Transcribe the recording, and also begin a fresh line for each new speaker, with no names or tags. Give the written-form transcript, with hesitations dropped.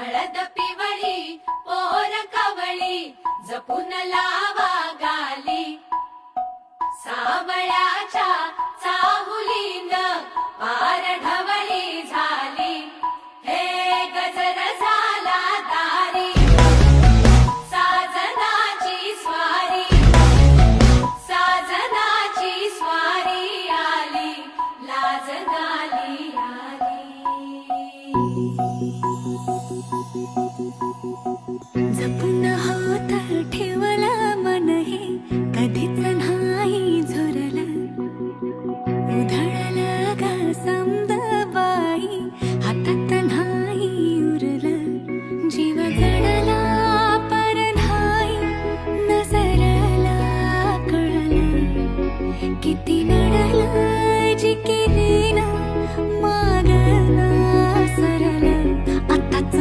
हळद पिवळी पोर कवळी जपून लावा गाली सावळ्याच्या चाहुलीन पार ढवळी झाली हे गजर झाला दारी साजनाची स्वारी आली लाज गाली
जपून होत ठेवला मन हे कधीच नाही झुरला उधळला गा समद बाई हातात नाही उरला जीव जडला पर नाही नजरला कळला किती नडला जी केली ना मागना सरला आताच